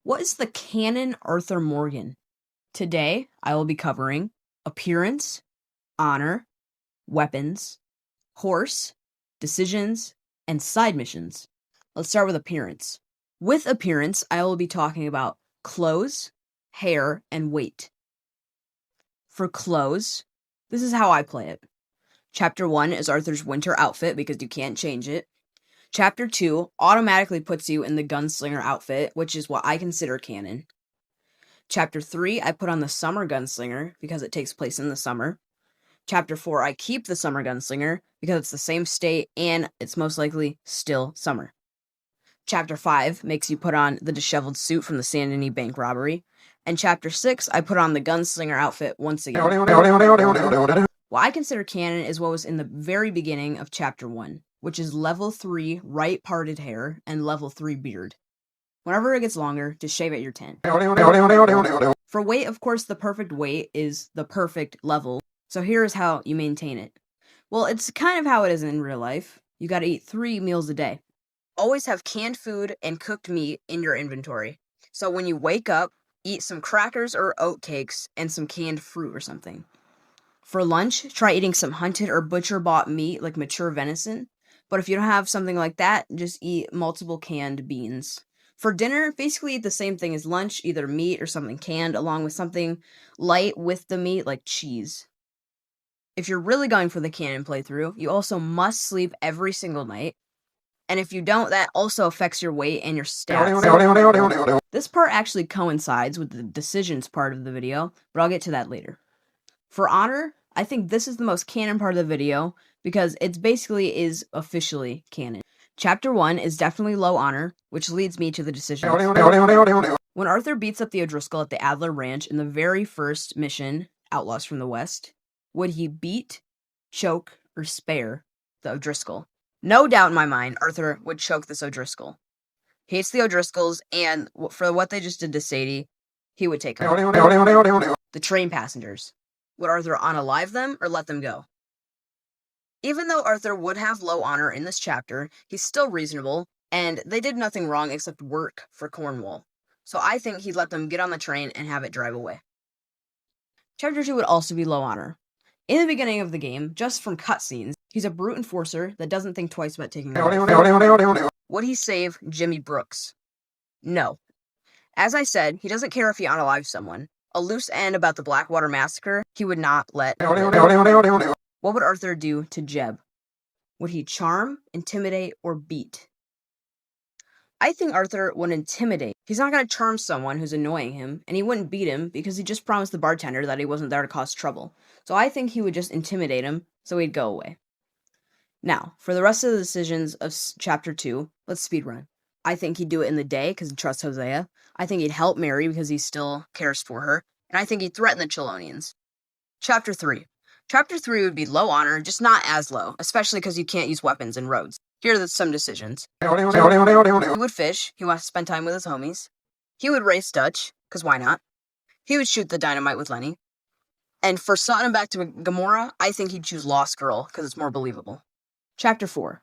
What is the Canon Arthur Morgan? Today, I will be covering appearance, honor, weapons, horse, decisions, and side missions. Let's start with appearance. With appearance, I will be talking about clothes, hair, and weight. For clothes, this is how I play it. Chapter 1 is Arthur's winter outfit because you can't change it. Chapter 2 automatically puts you in the gunslinger outfit, which is what I consider canon. Chapter 3, I put on the summer gunslinger because it takes place in the summer. Chapter 4, I keep the summer gunslinger because it's the same state and it's most likely still summer. Chapter 5 makes you put on the disheveled suit from the Saint Denis bank robbery. And Chapter 6, I put on the gunslinger outfit once again. What I consider canon is what was in the very beginning of Chapter 1, which is level 3 right parted hair and level 3 beard. Whenever it gets longer, just shave at your 10. For weight, of course, the perfect weight is the perfect level. So here is how you maintain it. Well, it's kind of how it is in real life. You gotta eat 3 meals a day. Always have canned food and cooked meat in your inventory. So when you wake up, eat some crackers or oat cakes and some canned fruit or something. For lunch, try eating some hunted or butcher-bought meat like mature venison. But if you don't have something like that, just eat multiple canned beans. For dinner, basically eat the same thing as lunch, either meat or something canned, along with something light with the meat like cheese. If you're really going for the canon playthrough, you also must sleep every single night. And if you don't, that also affects your weight and your stats. This part actually coincides with the decisions part of the video, but I'll get to that later. For honor, I think this is the most canon part of the video because it basically is officially canon. Chapter 1 is definitely low honor, which leads me to the decisions. When Arthur beats up the O'Driscoll at the Adler Ranch in the very first mission, Outlaws from the West, would he beat, choke, or spare the O'Driscoll? No doubt in my mind, Arthur would choke this O'Driscoll. He hates the O'Driscolls, and for what they just did to Sadie, he would take her. The train passengers. Would Arthur unalive them or let them go? Even though Arthur would have low honor in this chapter, he's still reasonable, and they did nothing wrong except work for Cornwall. So I think he'd let them get on the train and have it drive away. Chapter 2 would also be low honor. In the beginning of the game, just from cutscenes, he's a brute enforcer that doesn't think twice about taking a life. Would he save Jimmy Brooks? No. As I said, he doesn't care if he unalives someone. A loose end about the Blackwater Massacre, he would not let. What would Arthur do to Jeb? Would he charm, intimidate, or beat? I think Arthur would intimidate. He's not going to charm someone who's annoying him, and he wouldn't beat him because he just promised the bartender that he wasn't there to cause trouble. So I think he would just intimidate him so he'd go away. Now, for the rest of the decisions of Chapter 2, let's speedrun. I think he'd do it in the day because he trusts Hosea. I think he'd help Mary because he still cares for her. And I think he'd threaten the Chelonians. Chapter 3. Chapter 3 would be low honor, just not as low, especially because you can't use weapons in roads. Here are some decisions. He would fish. He wants to spend time with his homies. He would race Dutch, because why not? He would shoot the dynamite with Lenny. And for Sutton back to Gamora, I think he'd choose Lost Girl, because it's more believable. Chapter 4.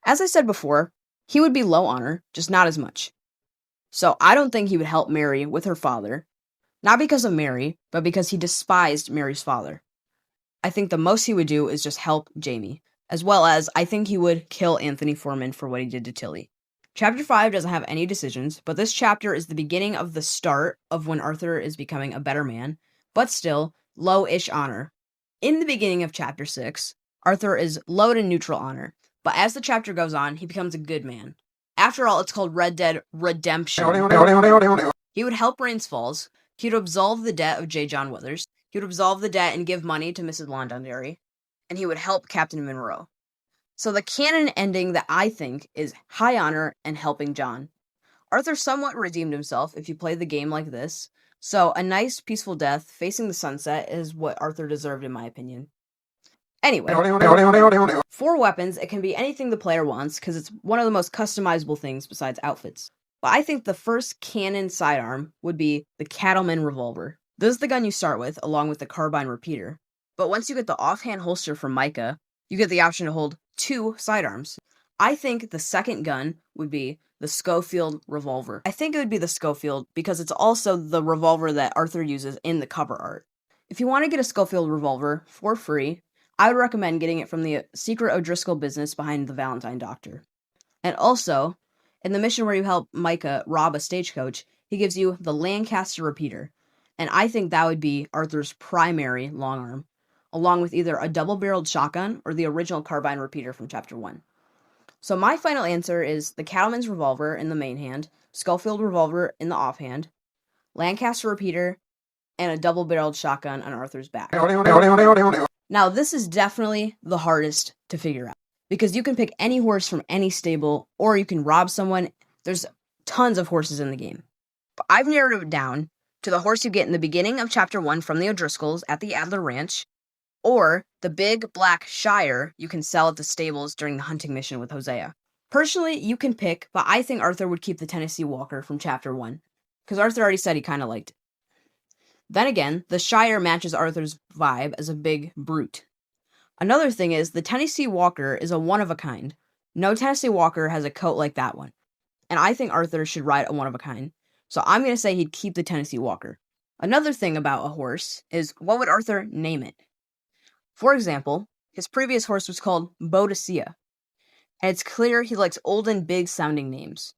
As I said before, he would be low honor, just not as much. So I don't think he would help Mary with her father. Not because of Mary, but because he despised Mary's father. I think the most he would do is just help Jamie. As well as, I think he would kill Anthony Foreman for what he did to Tilly. Chapter 5 doesn't have any decisions, but this chapter is the beginning of the start of when Arthur is becoming a better man, but still, low-ish honor. In the beginning of Chapter 6, Arthur is low to neutral honor, but as the chapter goes on, he becomes a good man. After all, it's called Red Dead Redemption. He would help Rains Falls. He would absolve the debt of J. John Withers. He would absolve the debt and give money to Mrs. Londonderry. And he would help Captain Monroe. So the canon ending that I think is high honor and helping John. Arthur somewhat redeemed himself if you play the game like this. So a nice, peaceful death facing the sunset is what Arthur deserved in my opinion. Anyway, for weapons, it can be anything the player wants because it's one of the most customizable things besides outfits. But I think the first canon sidearm would be the Cattleman Revolver. This is the gun you start with, along with the carbine repeater. But once you get the offhand holster from Micah, you get the option to hold 2 sidearms. I think the second gun would be the Schofield revolver. I think it would be the Schofield because it's also the revolver that Arthur uses in the cover art. If you want to get a Schofield revolver for free, I would recommend getting it from the secret O'Driscoll business behind the Valentine Doctor. And also, in the mission where you help Micah rob a stagecoach, he gives you the Lancaster repeater. And I think that would be Arthur's primary long arm, along with either a double-barreled shotgun or the original carbine repeater from Chapter 1. So my final answer is the Cattleman's revolver in the main hand, Schofield revolver in the offhand, Lancaster repeater, and a double-barreled shotgun on Arthur's back. Now, this is definitely the hardest to figure out, because you can pick any horse from any stable, or you can rob someone. There's tons of horses in the game. But I've narrowed it down to the horse you get in the beginning of Chapter 1 from the O'Driscolls at the Adler Ranch, or the big black Shire you can sell at the stables during the hunting mission with Hosea. Personally, you can pick, but I think Arthur would keep the Tennessee Walker from Chapter 1, because Arthur already said he kind of liked it. Then again, the Shire matches Arthur's vibe as a big brute. Another thing is, the Tennessee Walker is a one-of-a-kind. No Tennessee Walker has a coat like that one. And I think Arthur should ride a one-of-a-kind, so I'm going to say he'd keep the Tennessee Walker. Another thing about a horse is, what would Arthur name it? For example, his previous horse was called Boadicea, and it's clear he likes old and big-sounding names.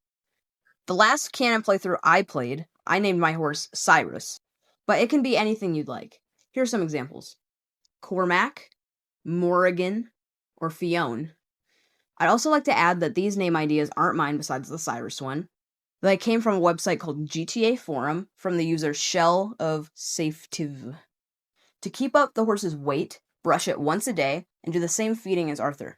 The last Canon playthrough I played, I named my horse Cyrus, but it can be anything you'd like. Here's some examples. Cormac, Morrigan, or Fionn. I'd also like to add that these name ideas aren't mine besides the Cyrus one. They came from a website called GTA Forum from the user Shell of Safetiv. To keep up the horse's weight, brush it once a day, and do the same feeding as Arthur.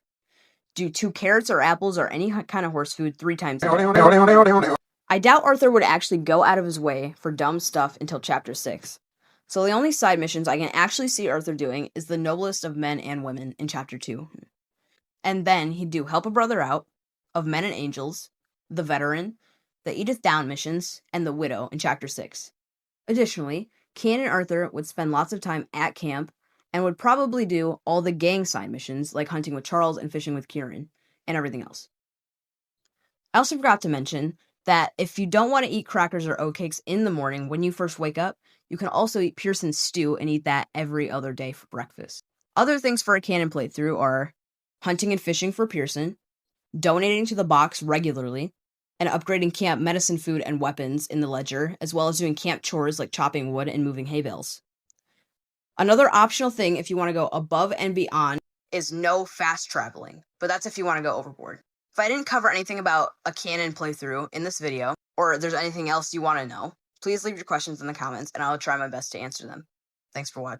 Do 2 carrots or apples or any kind of horse food 3 times a day. I doubt Arthur would actually go out of his way for dumb stuff until Chapter 6. So the only side missions I can actually see Arthur doing is the noblest of men and women in Chapter 2. And then he'd do Help a Brother Out, Of Men and Angels, The Veteran, the Edith Down missions, and The Widow in Chapter 6. Additionally, Canon and Arthur would spend lots of time at camp and would probably do all the gang side missions like hunting with Charles and fishing with Kieran, and everything else. I also forgot to mention that if you don't want to eat crackers or oatcakes in the morning when you first wake up, you can also eat Pearson's stew and eat that every other day for breakfast. Other things for a Canon playthrough are hunting and fishing for Pearson, donating to the box regularly, and upgrading camp medicine food and weapons in the ledger, as well as doing camp chores like chopping wood and moving hay bales. Another optional thing if you want to go above and beyond is no fast traveling, but that's if you want to go overboard. If I didn't cover anything about a Canon playthrough in this video, or there's anything else you want to know, please leave your questions in the comments and I'll try my best to answer them. Thanks for watching.